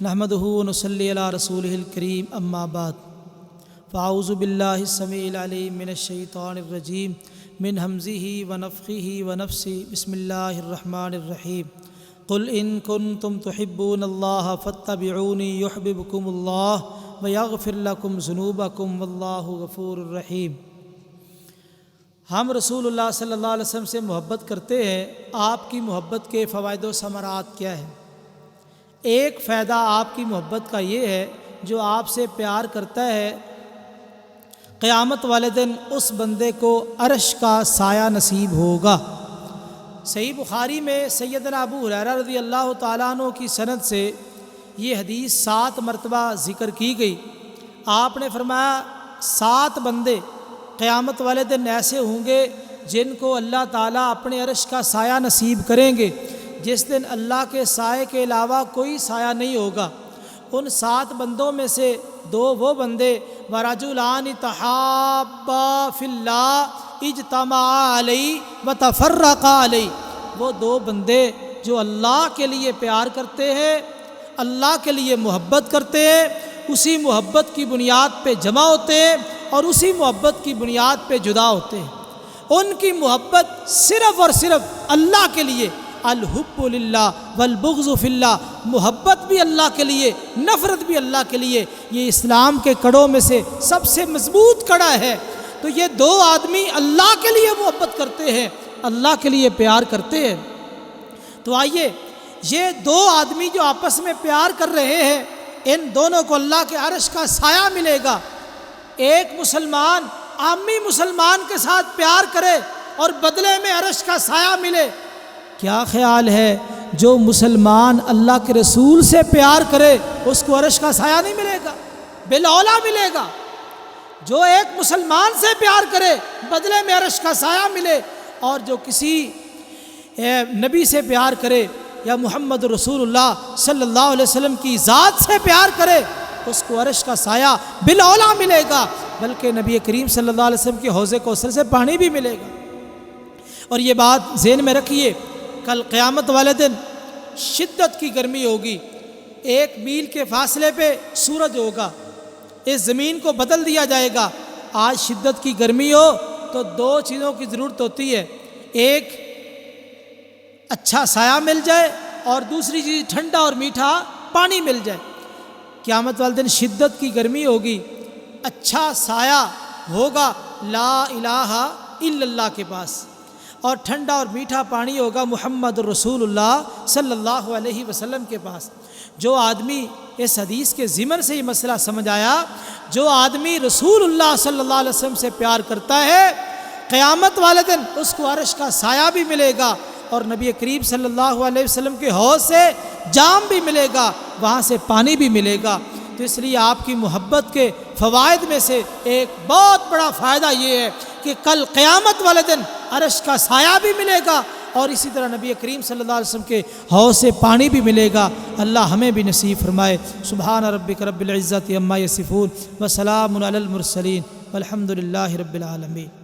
نحمدہ ونصلی علی رسولہ الکریم اما بعد فاعوذ باللہ السمیع العلیم من الشیطان الرجیم من ہمزہ ونفخہ ونفثہ بسم اللہ الرحمن الرحیم قل ان کنتم تحبون اللہ فاتبعونی یحببکم اللہ ویغفر لکم ذنوبکم واللہ غفور الرحیم۔ ہم رسول اللہ صلی اللہ علیہ وسلم سے محبت کرتے ہیں، آپ کی محبت کے فوائد و ثمرات کیا ہیں؟ ایک فائدہ آپ کی محبت کا یہ ہے، جو آپ سے پیار کرتا ہے قیامت والے دن اس بندے کو عرش کا سایہ نصیب ہوگا۔ صحیح بخاری میں سیدنا ابو ہریرہ رضی اللہ تعالیٰ عنہ کی سند سے یہ حدیث 7 مرتبہ ذکر کی گئی۔ آپ نے فرمایا 7 بندے قیامت والے دن ایسے ہوں گے جن کو اللہ تعالیٰ اپنے عرش کا سایہ نصیب کریں گے، جس دن اللہ کے سائے کے علاوہ کوئی سایہ نہیں ہوگا۔ ان 7 بندوں میں سے 2 وہ بندے وَرَجُلَانِ تَحَابَّا فِي اللَّهِ اجْتَمَعَا عَلَيْهِ وَتَفَرَّقَا عَلَيْهِ، وہ 2 بندے جو اللہ کے لیے پیار کرتے ہیں، اللہ کے لیے محبت کرتے ہیں، اسی محبت کی بنیاد پہ جمع ہوتے ہیں اور اسی محبت کی بنیاد پہ جدا ہوتے ہیں۔ ان کی محبت صرف اور صرف اللہ کے لیے، الحب للہ والبغض فی اللہ، محبت بھی اللہ کے لیے، نفرت بھی اللہ کے لیے، یہ اسلام کے کڑوں میں سے سب سے مضبوط کڑا ہے۔ تو یہ 2 آدمی اللہ کے لیے محبت کرتے ہیں، اللہ کے لیے پیار کرتے ہیں۔ تو آئیے، یہ 2 آدمی جو آپس میں پیار کر رہے ہیں، ان دونوں کو اللہ کے عرش کا سایہ ملے گا۔ ایک مسلمان عامی مسلمان کے ساتھ پیار کرے اور بدلے میں عرش کا سایہ ملے، کیا خیال ہے جو مسلمان اللہ کے رسول سے پیار کرے اس کو عرش کا سایہ نہیں ملے گا؟ بالاولیٰ ملے گا۔ جو ایک مسلمان سے پیار کرے بدلے میں عرش کا سایہ ملے، اور جو کسی نبی سے پیار کرے یا محمد رسول اللہ صلی اللہ علیہ وسلم کی ذات سے پیار کرے اس کو عرش کا سایہ بالاولیٰ ملے گا، بلکہ نبی کریم صلی اللہ علیہ وسلم کے حوض کوثر سے پانی بھی ملے گا۔ اور یہ بات ذہن میں رکھیے، کل قیامت والے دن شدت کی گرمی ہوگی، 1 میل کے فاصلے پہ سورج ہوگا، اس زمین کو بدل دیا جائے گا۔ آج شدت کی گرمی ہو تو 2 چیزوں کی ضرورت ہوتی ہے، ایک اچھا سایہ مل جائے اور دوسری چیز ٹھنڈا اور میٹھا پانی مل جائے۔ قیامت والے دن شدت کی گرمی ہوگی، اچھا سایہ ہوگا لا الہ الا اللہ کے پاس، اور ٹھنڈا اور میٹھا پانی ہوگا محمد رسول اللہ صلی اللہ علیہ وسلم کے پاس۔ جو آدمی اس حدیث کے ضمن سے یہ مسئلہ سمجھ آیا، جو آدمی رسول اللہ صلی اللہ علیہ وسلم سے پیار کرتا ہے، قیامت والے دن اس کو عرش کا سایہ بھی ملے گا اور نبی کریم صلی اللہ علیہ وسلم کے حوض سے جام بھی ملے گا، وہاں سے پانی بھی ملے گا۔ تو اس لیے آپ کی محبت کے فوائد میں سے ایک بہت بڑا فائدہ یہ ہے کہ کل قیامت والے دن عرش کا سایہ بھی ملے گا اور اسی طرح نبی کریم صلی اللہ علیہ وسلم کے حوض سے پانی بھی ملے گا۔ اللہ ہمیں بھی نصیب فرمائے۔ سبحان ربک رب العزت عما یصفون وسلام علی المرسلین والحمد للہ رب العالمین۔